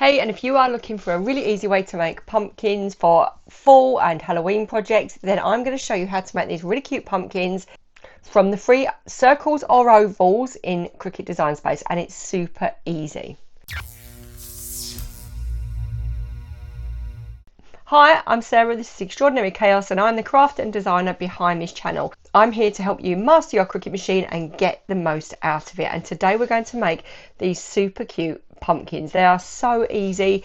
Hey, and if you are looking for a really easy way to make pumpkins for fall and Halloween projects, then I'm going to show you how to make these really cute pumpkins from the free circles or ovals in Cricut Design Space, and it's super easy. Hi, I'm Sarah, this is Extraordinary Chaos, and I'm the crafter and designer behind this channel. I'm here to help you master your Cricut machine and get the most out of it. And today we're going to make these super cute pumpkins. They are so easy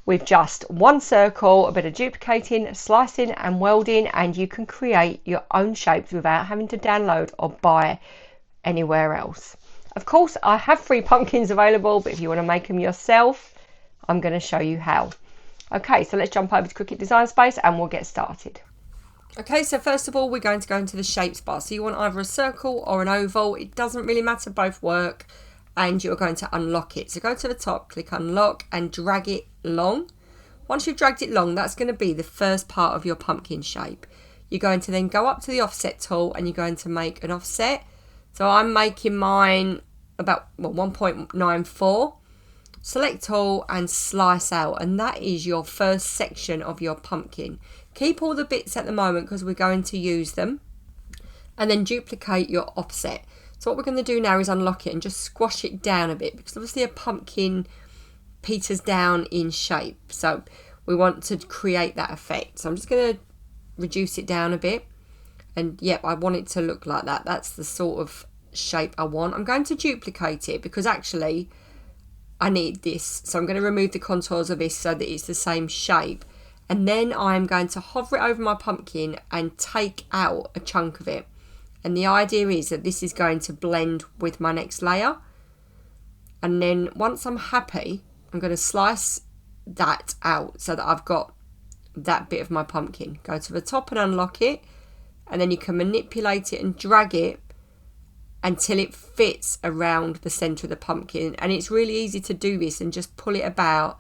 with just one circle, a bit of duplicating, slicing and welding, and you can create your own shapes without having to download or buy anywhere else. Of course, I have free pumpkins available, but if you want to make them yourself, I'm going to show you how. Okay, so let's jump over to Cricut Design Space and we'll get started. Okay, so first of all, we're going to go into the shapes bar. So you want either a circle or an oval. It doesn't really matter, both work. And you're going to unlock it. So go to the top, click unlock and drag it long. Once you've dragged it long, that's going to be the first part of your pumpkin shape. You're going to then go up to the offset tool and you're going to make an offset. So I'm making mine about 1.94. Select all and slice out, and that is your first section of your pumpkin. Keep all the bits at the moment because we're going to use them, and then duplicate your offset. So what we're going to do now is unlock it and just squash it down a bit, because obviously a pumpkin peters down in shape, so we want to create that effect. So I'm just going to reduce it down a bit, and yep, I want it to look like that. That's the sort of shape I want. I'm going to duplicate it because actually I need this, so I'm going to remove the contours of this so that it's the same shape, and then I'm going to hover it over my pumpkin and take out a chunk of it. And the idea is that this is going to blend with my next layer, and then once I'm happy, I'm going to slice that out so that I've got that bit of my pumpkin. Go to the top and unlock it, and then you can manipulate it and drag it until it fits around the center of the pumpkin. And it's really easy to do this and just pull it about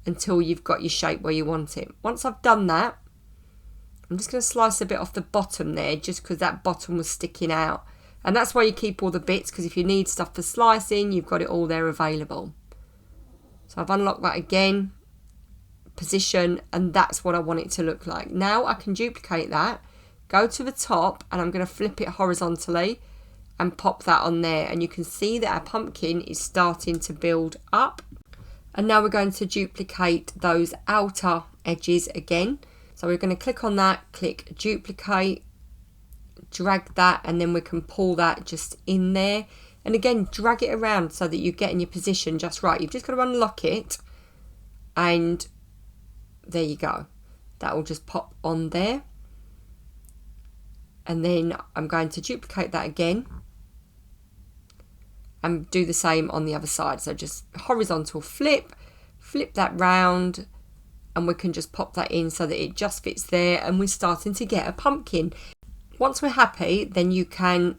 until you've got your shape where you want it. Once I've done that, I'm just going to slice a bit off the bottom there, just because that bottom was sticking out. And that's why you keep all the bits, because if you need stuff for slicing, you've got it all there available. So I've unlocked that again, position, and that's what I want it to look like. Now I can duplicate that, go to the top, and I'm going to flip it horizontally and pop that on there, and you can see that our pumpkin is starting to build up. And now we're going to duplicate those outer edges again. So we're going to click on that, click duplicate, drag that, and then we can pull that just in there. And again, drag it around so that you get in your position just right. You've just got to unlock it, and there you go. That will just pop on there. And then I'm going to duplicate that again and do the same on the other side. So just horizontal flip that round, and we can just pop that in so that it just fits there, and we're starting to get a pumpkin. Once we're happy, then you can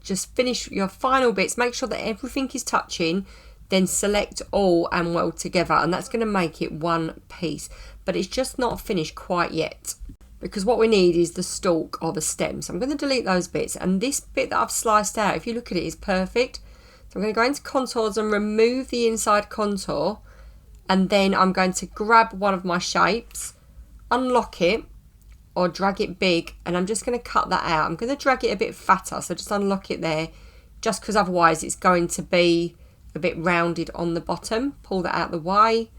just finish your final bits, make sure that everything is touching, then select all and weld together, and that's going to make it one piece. But it's just not finished quite yet, because what we need is the stalk or the stem. So I'm going to delete those bits, and this bit that I've sliced out, if you look at it, is perfect. So I'm going to go into contours and remove the inside contour, and then I'm going to grab one of my shapes, unlock it or drag it big, and I'm just going to cut that out. I'm going to drag it a bit fatter, so just unlock it there, just because otherwise it's going to be a bit rounded on the bottom. Pull that out of the way.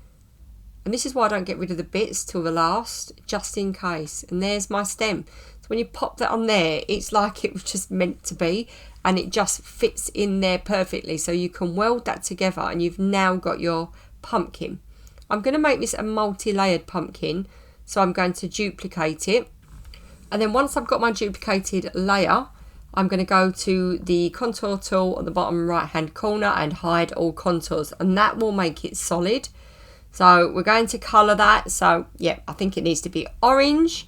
And this is why I don't get rid of the bits till the last, just in case. And there's my stem. So when you pop that on there, it's like it was just meant to be, and it just fits in there perfectly. So you can weld that together, and you've now got your pumpkin. I'm going to make this a multi-layered pumpkin, so I'm going to duplicate it. And then once I've got my duplicated layer, I'm going to go to the contour tool at the bottom right hand corner and hide all contours, and that will make it solid. So we're going to colour that. So yeah, I think it needs to be orange.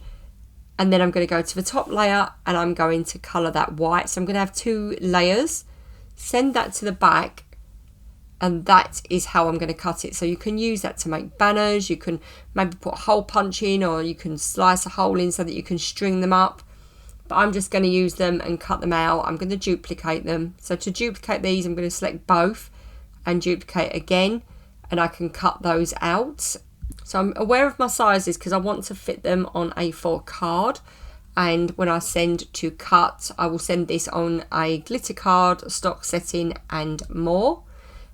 And then I'm going to go to the top layer and I'm going to colour that white. So I'm going to have 2 layers. Send that to the back, and that is how I'm going to cut it. So you can use that to make banners. You can maybe put a hole punch in, or you can slice a hole in so that you can string them up. But I'm just going to use them and cut them out. I'm going to duplicate them. So to duplicate these, I'm going to select both and duplicate again. and I can cut those out. So I'm aware of my sizes because I want to fit them on A4 card, and when I send to cut, I will send this on a glitter card, stock setting and more.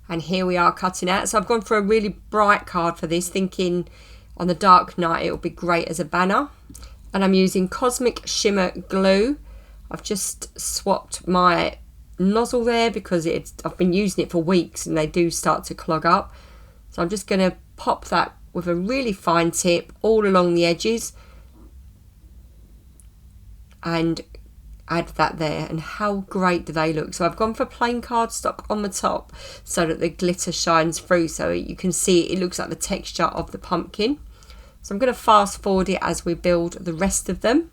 And here we are cutting out. So I've gone for a really bright card for this, thinking on the dark night it will be great as a banner. And I'm using Cosmic Shimmer Glue. I've just swapped my nozzle there because I've been using it for weeks and they do start to clog up. So I'm just going to pop that with a really fine tip all along the edges and add that there. And how great do they look? So I've gone for plain cardstock on the top so that the glitter shines through, so you can see it looks like the texture of the pumpkin. So I'm going to fast forward it as we build the rest of them.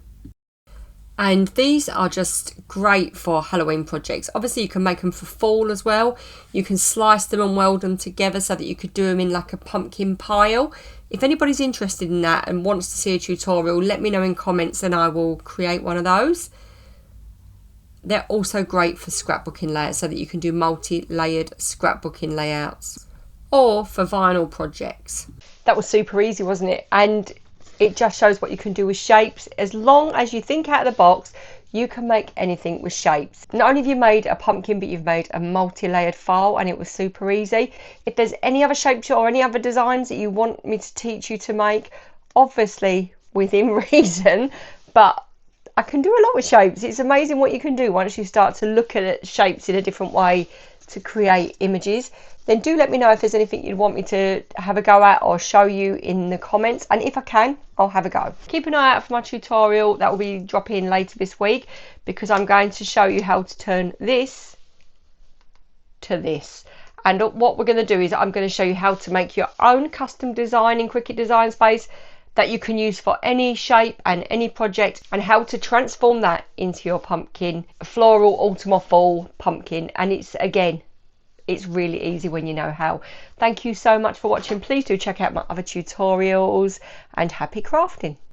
And these are just great for Halloween projects. Obviously you can make them for fall as well. You can slice them and weld them together so that you could do them in like a pumpkin pile. If anybody's interested in that and wants to see a tutorial, let me know in comments and I will create one of those. They're also great for scrapbooking layouts so that you can do multi-layered scrapbooking layouts, or for vinyl projects. That was super easy, wasn't it? And it just shows what you can do with shapes. As long as you think out of the box, you can make anything with shapes. Not only have you made a pumpkin, but you've made a multi-layered file, and it was super easy. If there's any other shapes or any other designs that you want me to teach you to make, obviously within reason, but I can do a lot with shapes. It's amazing what you can do once you start to look at shapes in a different way to create images. Then do let me know if there's anything you'd want me to have a go at or show you in the comments, and if I can, I'll have a go. Keep an eye out for my tutorial that will be dropping later this week, because I'm going to show you how to turn this to this. And what we're going to do is I'm going to show you how to make your own custom design in Cricut Design Space that you can use for any shape and any project, and how to transform that into your pumpkin, floral, autumn or fall pumpkin. And it's really easy when you know how. Thank you so much for watching. Please do check out my other tutorials, and happy crafting.